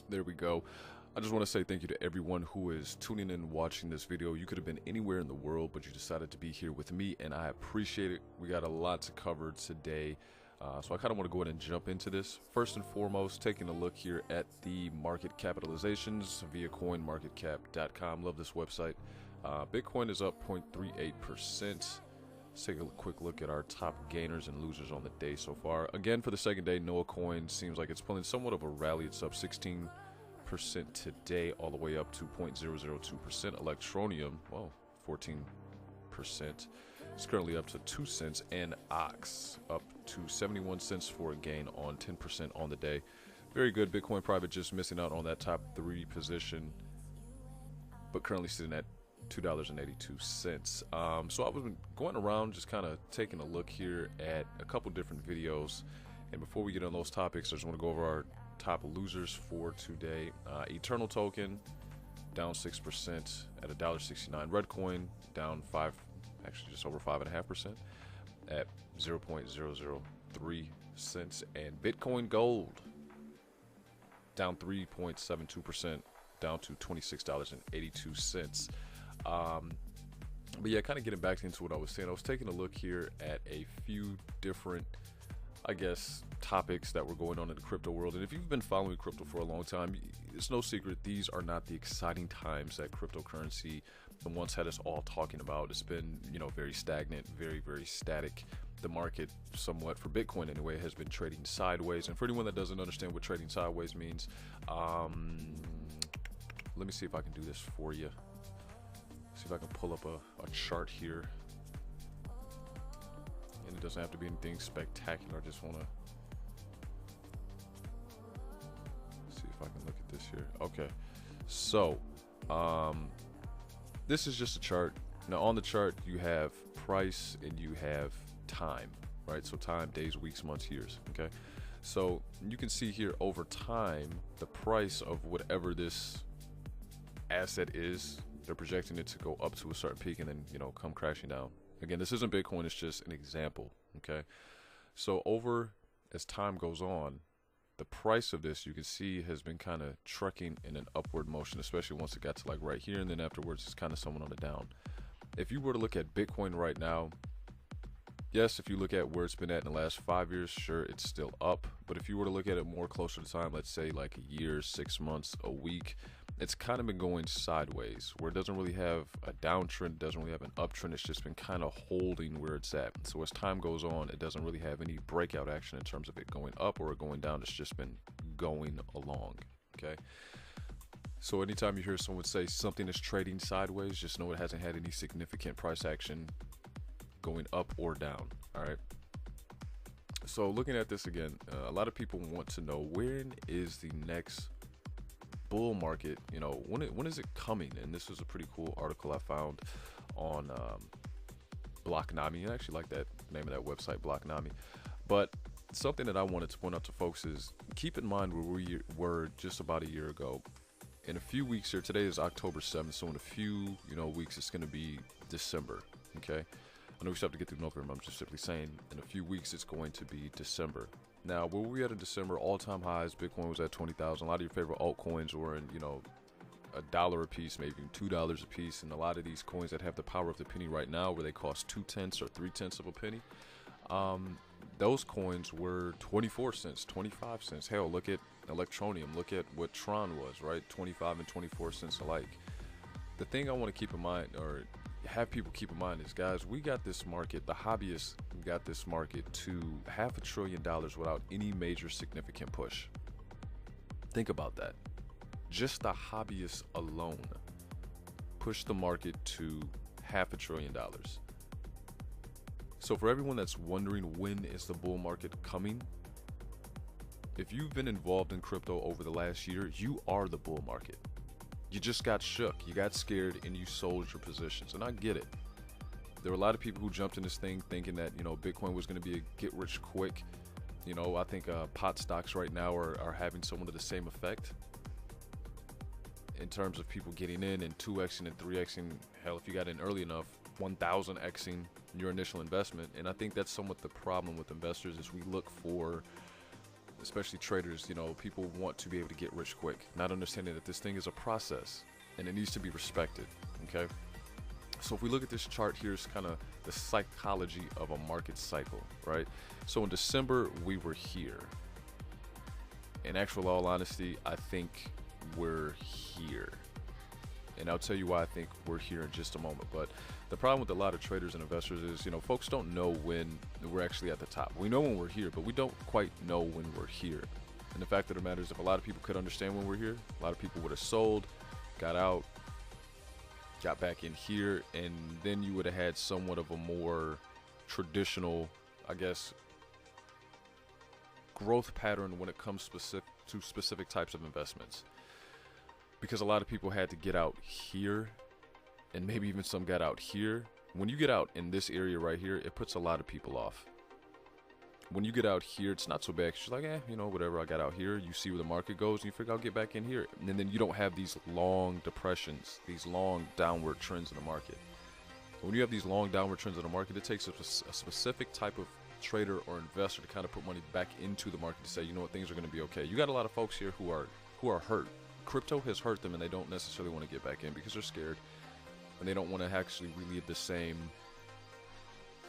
There we go. I just want to say thank you to everyone who is tuning in and watching this video. You could have been anywhere in the world, but you decided to be here with me, and I appreciate it. We got a lot to cover today, so I kind of want to go ahead and jump into this. First and foremost, taking a look here at the market capitalizations via coinmarketcap.com. Love this website. Bitcoin is up 0.38%. Let's take a quick look at our top gainers and losers on the day so far. Again, for the second day, Noah Coin seems like it's pulling somewhat of a rally. It's up 16% today, all the way up to 0.002%. Electronium, well, 14%. It's currently up to 2 cents, and Ox up to 71 cents for a gain on 10% on the day. Very good. Bitcoin Private just missing out on that top 3 position, but currently sitting at $2.82. So I was going around just kind of taking a look here at a couple different videos, and before we get on those topics, I just want to go over our top losers for today. Eternal token down 6% at $1.69. Redcoin down just over 5.5% at 0.003 cents, and Bitcoin Gold down 3.72%, down to $26.82. But yeah, kind of getting back into what I was saying, I was taking a look here at a few different, I guess, topics that were going on in the crypto world. And if you've been following crypto for a long time, it's no secret these are not the exciting times that cryptocurrency once had us all talking about. It's been, very stagnant, very, very static. The market, somewhat for Bitcoin anyway, has been trading sideways. And for anyone that doesn't understand what trading sideways means, let me see if I can do this for you. See if I can pull up a chart here. And it doesn't have to be anything spectacular. I just want to see if I can look at this here. Okay, so this is just a chart. Now on the chart you have price and you have time, right? So time, days, weeks, months, years. Okay, so you can see here over time the price of whatever this asset is, they're projecting it to go up to a certain peak and then come crashing down. Again, this isn't Bitcoin, it's just an example. Okay, so over as time goes on, the price of this, you can see, has been kind of trucking in an upward motion, especially once it got to like right here, and then afterwards it's kind of somewhat on the down. If you were to look at Bitcoin right now, yes, if you look at where it's been at in the last 5 years, sure, it's still up. But if you were to look at it more closer to time, let's say like a year, 6 months, a week, it's kind of been going sideways, where it doesn't really have a downtrend, doesn't really have an uptrend. It's just been kind of holding where it's at. So as time goes on, it doesn't really have any breakout action in terms of it going up or going down. It's just been going along. Okay, so anytime you hear someone say something is trading sideways, just know it hasn't had any significant price action going up or down. All right, so looking at this again, a lot of people want to know, when is the next bull market? When is it coming? And this was a pretty cool article I found on Blocknami. I actually like that name of that website, Blocknami. But something that I wanted to point out to folks is, keep in mind where we were just about a year ago. In a few weeks here, today is October 7th, so in a few weeks it's going to be December. Okay, I know we still have to get through November. I'm just simply saying in a few weeks it's going to be December. Now, where were we at in December? All-time highs. Bitcoin was at 20,000. A lot of your favorite altcoins were in, $1 a piece, maybe even $2 a piece. And a lot of these coins that have the power of the penny right now, where they cost 2/10 or 3/10 of a penny, those coins were 24 cents, 25 cents. Hell, look at Electronium. Look at what Tron was, right? 25 and 24 cents alike. The thing I want to keep in mind, or have people keep in mind, is, guys, we got this market, the hobbyists got this market to $500 billion without any major significant push. Think about that. Just the hobbyists alone pushed the market to $500 billion. So for everyone that's wondering when is the bull market coming, if you've been involved in crypto over the last year, you are the bull market. You just got shook, you got scared, and you sold your positions. And I get it. There were a lot of people who jumped in this thing thinking that, Bitcoin was going to be a get rich quick. I think pot stocks right now are having somewhat of the same effect in terms of people getting in and 2xing and 3xing. Hell, if you got in early enough, 1,000xing your initial investment. And I think that's somewhat the problem with investors, is we look for especially traders, you know, people want to be able to get rich quick, not understanding that this thing is a process and it needs to be respected. Okay. So if we look at this chart, here's kind of the psychology of a market cycle, right? So in December, we were here. In actual all honesty, I think we're here. And I'll tell you why I think we're here in just a moment. But the problem with a lot of traders and investors is, you know, folks don't know when we're actually at the top. We know when we're here, but we don't quite know when we're here. And the fact of the matter is, if a lot of people could understand when we're here, a lot of people would have sold, got out, got back in here, and then you would have had somewhat of a more traditional, I guess, growth pattern when it comes to specific types of investments. Because a lot of people had to get out here, and maybe even some got out here. When you get out in this area right here, it puts a lot of people off. When you get out here, it's not so bad, 'cause you're like, you know, whatever, I got out here. You see where the market goes, and you figure I'll get back in here. And then you don't have these long depressions, these long downward trends in the market. When you have these long downward trends in the market, it takes a specific type of trader or investor to kind of put money back into the market to say, you know what, things are going to be okay. You got a lot of folks here who are hurt. Crypto has hurt them, and they don't necessarily want to get back in because they're scared, and they don't want to actually relive the same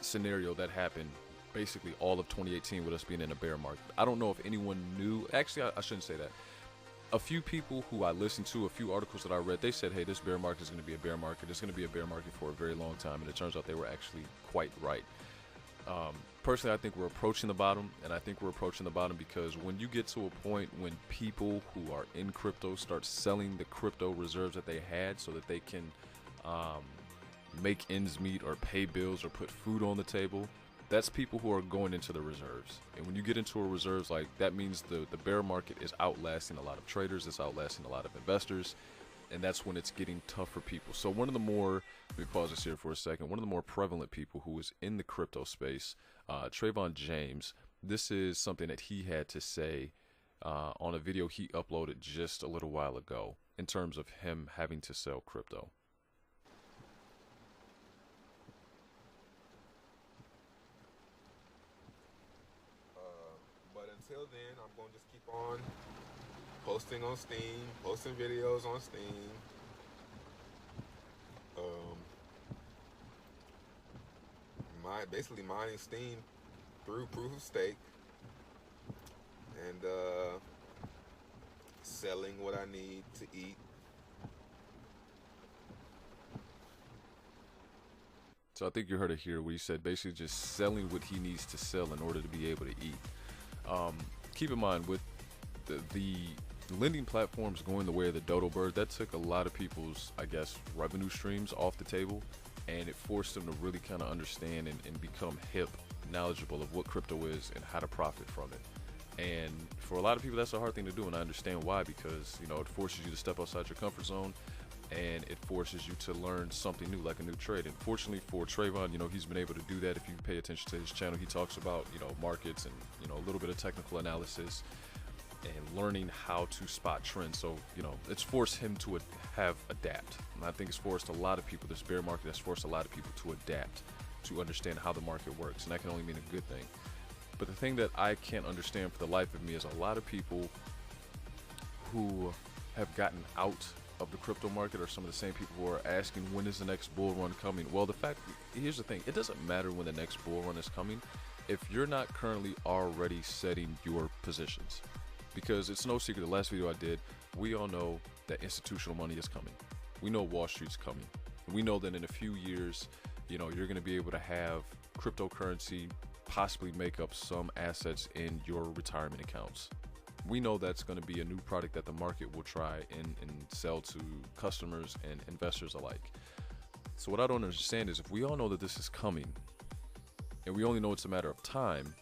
scenario that happened basically all of 2018 with us being in a bear market. I don't know if anyone knew. Actually, I shouldn't say that. A few people who I listened to, a few articles that I read, they said, hey, this bear market is going to be a bear market. It's going to be a bear market for a very long time, and it turns out they were actually quite right. Personally, I think we're approaching the bottom, and I think we're approaching the bottom because when you get to a point when people who are in crypto start selling the crypto reserves that they had so that they can make ends meet or pay bills or put food on the table, that's people who are going into the reserves. And when you get into a reserves, like, that means the bear market is outlasting a lot of traders, it's outlasting a lot of investors, and that's when it's getting tough for people. So one of the more, let me pause this here for a second, one of the more prevalent people who is in the crypto space, Trayvon James, this is something that he had to say on a video he uploaded just a little while ago in terms of him having to sell crypto. But until then, I'm going to just keep on posting on Steam, posting videos on Steam. Basically mining Steam through proof of stake, and selling what I need to eat. So I think you heard it here where he said basically just selling what he needs to sell in order to be able to eat. Keep in mind, with the lending platforms going the way of the dodo bird, that took a lot of people's, I guess, revenue streams off the table, and it forced them to really kind of understand and become hip, knowledgeable of what crypto is and how to profit from it. And for a lot of people, that's a hard thing to do, and I understand why, because, you know, it forces you to step outside your comfort zone, and it forces you to learn something new, like a new trade. And fortunately for Trayvon, you know, he's been able to do that. If you pay attention to his channel, he talks about, you know, markets and, you know, a little bit of technical analysis and learning how to spot trends. So, you know, it's forced him to adapt. And I think it's forced a lot of people, this bear market has forced a lot of people to adapt, to understand how the market works. And that can only mean a good thing. But the thing that I can't understand for the life of me is a lot of people who have gotten out of the crypto market are some of the same people who are asking, when is the next bull run coming? Well, here's the thing, it doesn't matter when the next bull run is coming if you're not currently already setting your positions. Because it's no secret, the last video I did, we all know that institutional money is coming. We know Wall Street's coming. We know that in a few years, you know, you're going to be able to have cryptocurrency possibly make up some assets in your retirement accounts. We know that's going to be a new product that the market will try and sell to customers and investors alike. So what I don't understand is, if we all know that this is coming and we only know it's a matter of time,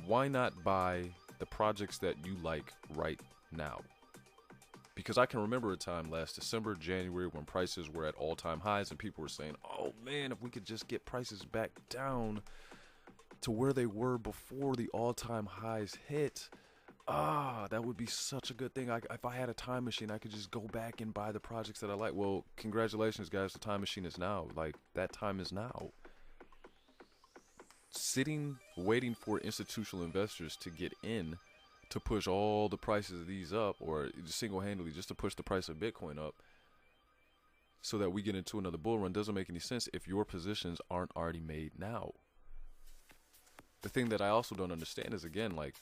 why not buy the projects that you like right now? Because I can remember a time last December, January, when prices were at all-time highs and people were saying, oh man, if we could just get prices back down to where they were before the all-time highs hit, that would be such a good thing. If I had a time machine, I could just go back and buy the projects that I like. Well, congratulations, guys. The time machine is now. Like, that time is now. sitting, waiting for institutional investors to get in to push all the prices of these up, or single-handedly just to push the price of Bitcoin up so that we get into another bull run, doesn't make any sense if your positions aren't already made now. The thing that I also don't understand is, again, like,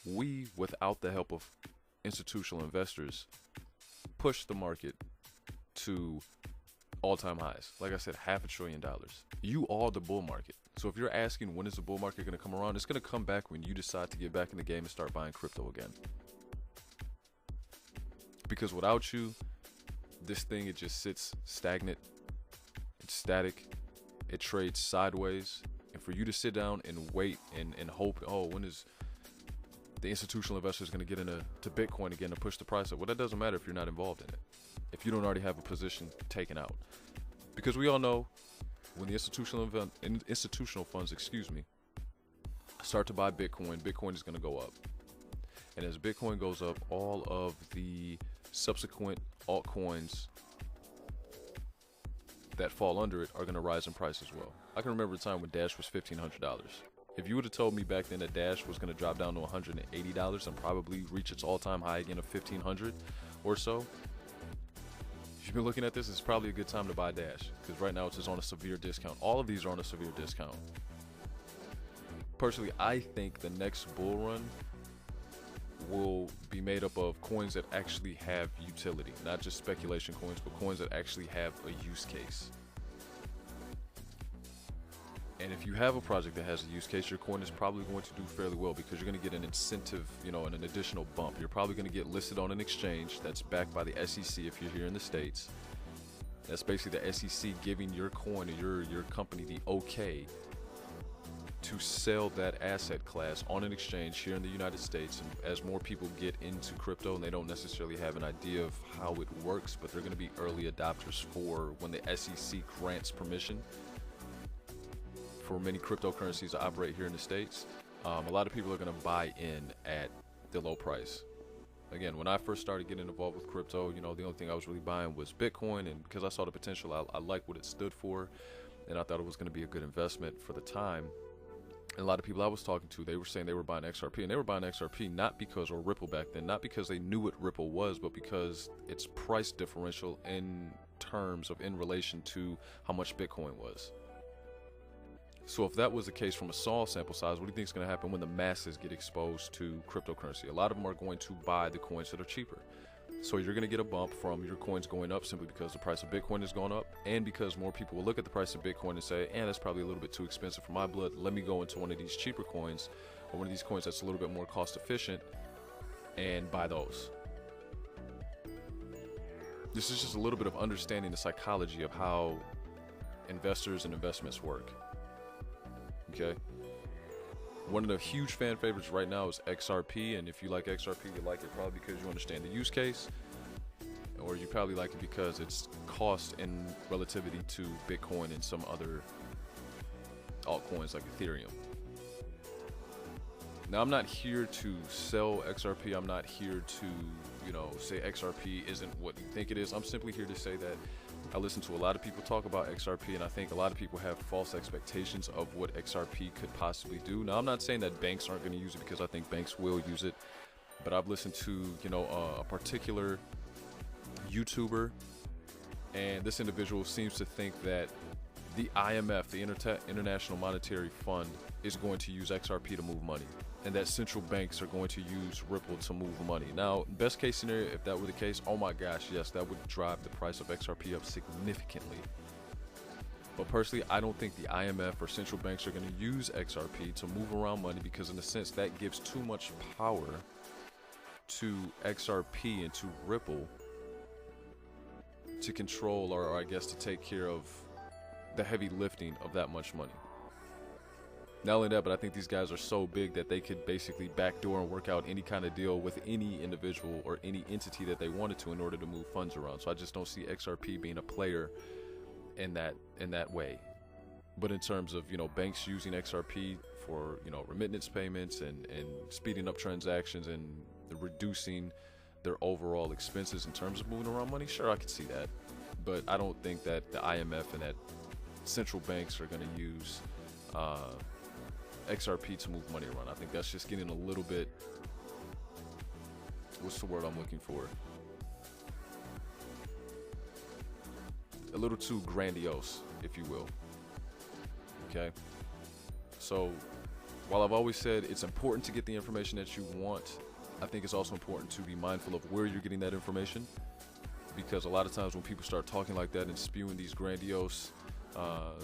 we, without the help of institutional investors, push the market to all-time highs. Like I said, $500 billion. You are the bull market. So if you're asking when is the bull market going to come around, it's going to come back when you decide to get back in the game and start buying crypto again. Because without you, this thing, it just sits stagnant. It's static. It trades sideways. And for you to sit down and wait and hope, oh, when is the institutional investors going to get into Bitcoin again to push the price up? Well, that doesn't matter if you're not involved in it, if you don't already have a position taken out. Because we all know when the institutional funds, start to buy Bitcoin, Bitcoin is going to go up. And as Bitcoin goes up, all of the subsequent altcoins that fall under it are going to rise in price as well. I can remember a time when Dash was $1,500. If you would have told me back then that Dash was going to drop down to $180 and probably reach its all-time high again of $1,500 or so, if you've been looking at this, it's probably a good time to buy Dash, because right now it's just on a severe discount. All of these are on a severe discount. Personally, I think the next bull run will be made up of coins that actually have utility, not just speculation coins, but coins that actually have a use case. And if you have a project that has a use case, your coin is probably going to do fairly well, because you're going to get an incentive, and an additional bump. You're probably going to get listed on an exchange that's backed by the SEC if you're here in the States. That's basically the SEC giving your coin or your company the okay to sell that asset class on an exchange here in the United States. And as more people get into crypto and they don't necessarily have an idea of how it works, but they're going to be early adopters for when the SEC grants permission for many cryptocurrencies to operate here in the States, a lot of people are going to buy in at the low price. Again, when I first started getting involved with crypto, the only thing I was really buying was Bitcoin, and because I saw the potential, I liked what it stood for, and I thought it was going to be a good investment for the time. And a lot of people I was talking to, they were saying they were buying XRP, and they were buying XRP not because, or Ripple back then, not because they knew what Ripple was, but because its price differential in relation to how much Bitcoin was. So if that was the case from a small sample size, what do you think is going to happen when the masses get exposed to cryptocurrency? A lot of them are going to buy the coins that are cheaper. So you're going to get a bump from your coins going up simply because the price of Bitcoin has gone up, and because more people will look at the price of Bitcoin and say, that's probably a little bit too expensive for my blood. Let me go into one of these cheaper coins, or one of these coins that's a little bit more cost efficient, and buy those. This is just a little bit of understanding the psychology of how investors and investments work. Okay, one of the huge fan favorites right now is XRP, and if you like XRP, you like it probably because you understand the use case, or you probably like it because it's cost in relativity to Bitcoin and some other altcoins like Ethereum. Now, I'm not here to sell XRP. I'm not here to, say XRP isn't what you think it is. I'm simply here to say that I listen to a lot of people talk about XRP, and I think a lot of people have false expectations of what XRP could possibly do. Now, I'm not saying that banks aren't going to use it, because I think banks will use it, but I've listened to, a particular YouTuber, and this individual seems to think that the IMF, the International Monetary Fund, is going to use XRP to move money, and that central banks are going to use Ripple to move money. Now, best case scenario, if that were the case, oh my gosh, yes, that would drive the price of XRP up significantly. But personally, I don't think the IMF or central banks are going to use XRP to move around money, because in a sense that gives too much power to XRP and to Ripple to control, or I guess to take care of the heavy lifting of that much money. Not only that, but I think these guys are so big that they could basically backdoor and work out any kind of deal with any individual or any entity that they wanted to in order to move funds around. So I just don't see XRP being a player in that way. But in terms of, banks using XRP for, remittance payments and speeding up transactions and reducing their overall expenses in terms of moving around money, sure, I could see that. But I don't think that the IMF and that central banks are going to use XRP to move money around. I think that's just getting a little bit, what's the word I'm looking for? A little too grandiose, if you will. Okay. So while I've always said it's important to get the information that you want, I think it's also important to be mindful of where you're getting that information, because a lot of times when people start talking like that and spewing these grandiose,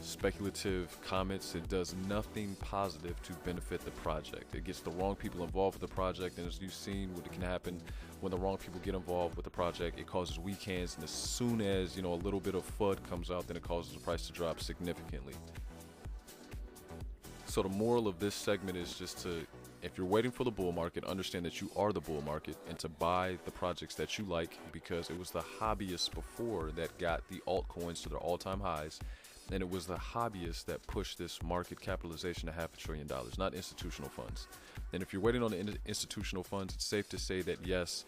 speculative comments, it does nothing positive to benefit the project. It gets the wrong people involved with the project, and as you've seen, what can happen when the wrong people get involved with the project, it causes weak hands, and as soon as, you know, a little bit of FUD comes out, then it causes the price to drop significantly. So the moral of this segment is just to, if you're waiting for the bull market, understand that you are the bull market, and to buy the projects that you like, because it was the hobbyists before that got the altcoins to their all-time highs, and it was the hobbyists that pushed this market capitalization to $500 billion, not institutional funds. And if you're waiting on the institutional funds, it's safe to say that yes,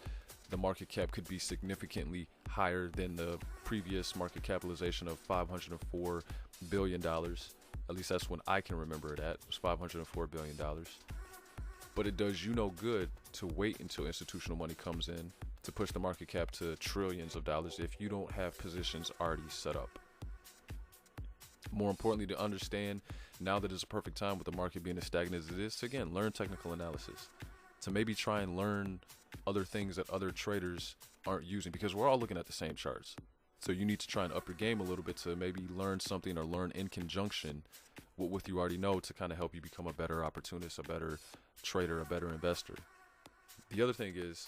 the market cap could be significantly higher than the previous market capitalization of $504 billion. At least that's when I can remember it at. It was $504 billion. But it does you no good to wait until institutional money comes in to push the market cap to trillions of dollars if you don't have positions already set up. More importantly, to understand now that it's a perfect time with the market being as stagnant as it is, to again learn technical analysis, to maybe try and learn other things that other traders aren't using, because we're all looking at the same charts. So you need to try and up your game a little bit to maybe learn something, or learn in conjunction with what you already know, to kind of help you become a better opportunist, a better trader, a better investor. The other thing is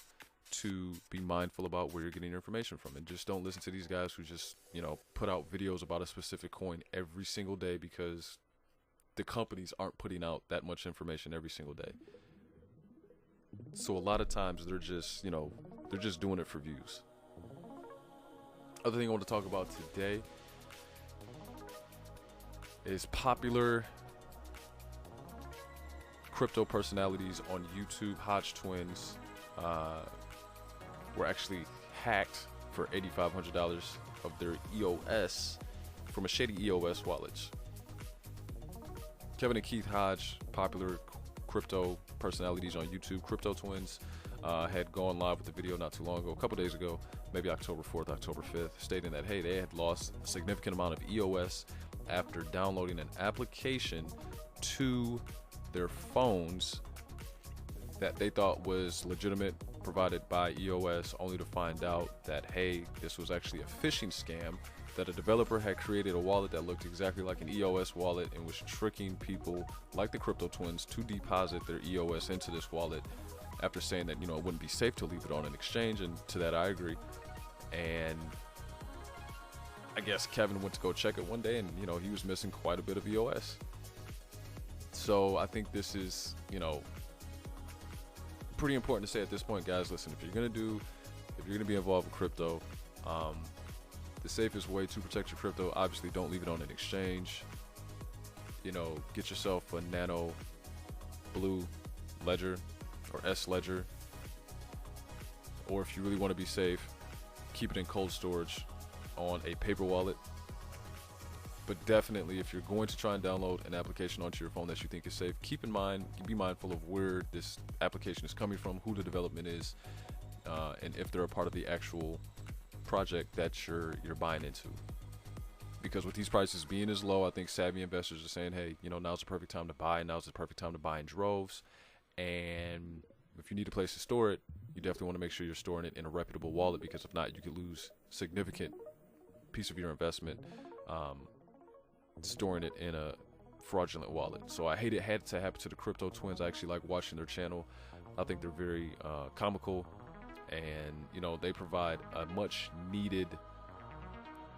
to be mindful about where you're getting your information from, and just don't listen to these guys who just, you know, put out videos about a specific coin every single day, because the companies aren't putting out that much information every single day. So a lot of times they're just, you know, they're just doing it for views. Other thing I want to talk about today is popular crypto personalities on YouTube. Hodge twins were actually hacked for $8,500 of their EOS from a shady EOS wallet. Kevin and Keith Hodge, popular crypto personalities on YouTube, crypto twins, had gone live with the video not too long ago, a couple days ago, maybe October 4th, October 5th, stating that, hey, they had lost a significant amount of EOS after downloading an application to their phones that they thought was legitimate, provided by EOS, only to find out that, hey, this was actually a phishing scam, that a developer had created a wallet that looked exactly like an EOS wallet and was tricking people like the crypto twins to deposit their EOS into this wallet, after saying that, you know, it wouldn't be safe to leave it on an exchange. And to that I agree. And I guess Kevin went to go check it one day, and, you know, he was missing quite a bit of EOS. So I think this is, you know, pretty important to say at this point, guys. Listen, if you're gonna be involved with crypto, the safest way to protect your crypto, obviously don't leave it on an exchange. You know, get yourself a nano blue ledger or S ledger, or if you really want to be safe, keep it in cold storage on a paper wallet. But definitely, if you're going to try and download an application onto your phone that you think is safe, keep in mind, be mindful of where this application is coming from, who the development is, and if they're a part of the actual project that you're buying into. Because with these prices being as low, I think savvy investors are saying, hey, you know, now's the perfect time to buy. Now's the perfect time to buy in droves. And if you need a place to store it, you definitely want to make sure you're storing it in a reputable wallet, because if not, you could lose significant piece of your investment storing it in a fraudulent wallet. So I hate it had to happen to the crypto twins. I actually like watching their channel. I think they're very comical, and, you know, they provide a much needed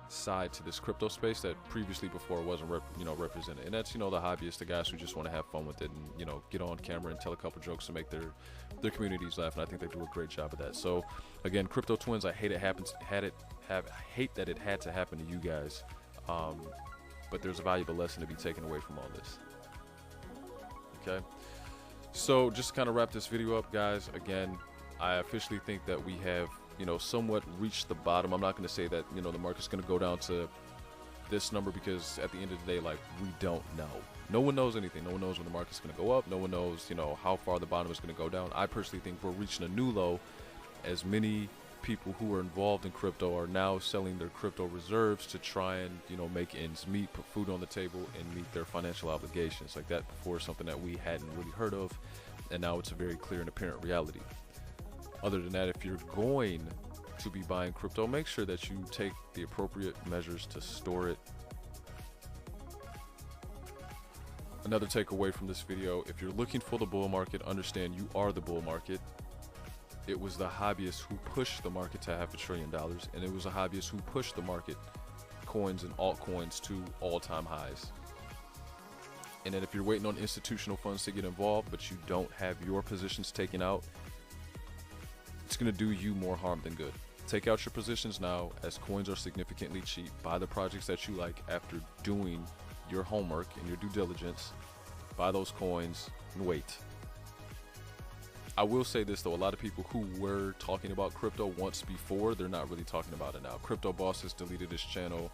side to this crypto space that previously before wasn't represented. And that's, you know, the hobbyists, the guys who just want to have fun with it and, you know, get on camera and tell a couple jokes to make their communities laugh. And I think they do a great job of that. So again, crypto twins, I hate it hate that it had to happen to you guys, but there's a valuable lesson to be taken away from all this. Okay, so just to kind of wrap this video up, guys, again, I officially think that we have, you know, somewhat reached the bottom. I'm not going to say that, you know, the market's going to go down to this number because at the end of the day, like, we don't know. No one knows anything. No one knows when the market's going to go up. No one knows, you know, how far the bottom is going to go down. I personally think we're reaching a new low, as many people who are involved in crypto are now selling their crypto reserves to try and, you know, make ends meet, put food on the table, and meet their financial obligations. Like, that before is something that we hadn't really heard of, and now it's a very clear and apparent reality. Other than that, if you're going to be buying crypto, make sure that you take the appropriate measures to store it. Another takeaway from this video: if you're looking for the bull market, understand you are the bull market. It was the hobbyists who pushed the market to $500 billion, and it was the hobbyists who pushed the market, coins and altcoins, to all-time highs. And then if you're waiting on institutional funds to get involved, but you don't have your positions taken out, it's going to do you more harm than good. Take out your positions now, as coins are significantly cheap. Buy the projects that you like after doing your homework and your due diligence. Buy those coins and wait. I will say this though, a lot of people who were talking about crypto once before, they're not really talking about it now. Crypto Boss has deleted his channel.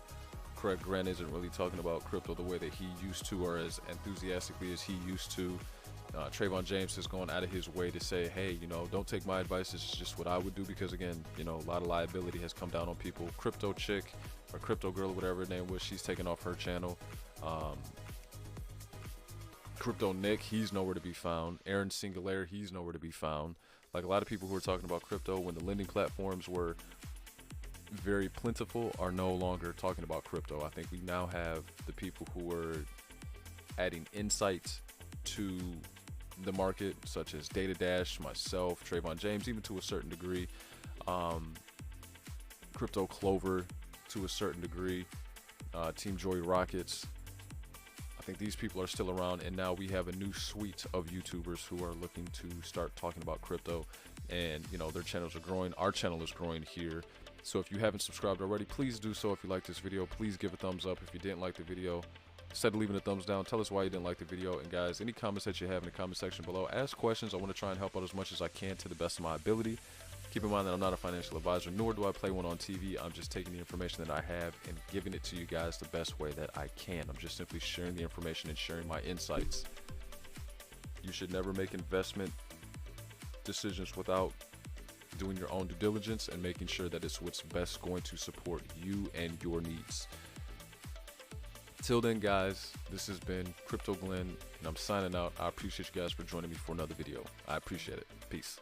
Craig Grant isn't really talking about crypto the way that he used to, or as enthusiastically as he used to. Trayvon James has gone out of his way to say, hey, you know, don't take my advice, this is just what I would do, because again, you know, a lot of liability has come down on people. Crypto Chick, or Crypto Girl, whatever her name was, she's taken off her channel. Crypto Nick, he's nowhere to be found. Aaron Singulaire, he's nowhere to be found. Like, a lot of people who were talking about crypto when the lending platforms were very plentiful are no longer talking about crypto. I think we now have the people who are adding insights to the market, such as Data Dash, myself, Trayvon James, even to a certain degree, Crypto Clover to a certain degree, Team Joy Rockets. I think these people are still around, and now we have a new suite of YouTubers who are looking to start talking about crypto, and you know, their channels are growing. Our channel is growing here. So if you haven't subscribed already, please do so. If you like this video, please give a thumbs up. If you didn't like the video, instead of leaving a thumbs down, tell us why you didn't like the video. And guys, any comments that you have in the comment section below, ask questions. I want to try and help out as much as I can to the best of my ability. Keep in mind that I'm not a financial advisor, nor do I play one on TV. I'm just taking the information that I have and giving it to you guys the best way that I can. I'm just simply sharing the information and sharing my insights. You should never make investment decisions without doing your own due diligence and making sure that it's what's best going to support you and your needs. Till then, guys, this has been Crypto Glenn, and I'm signing out. I appreciate you guys for joining me for another video. I appreciate it. Peace.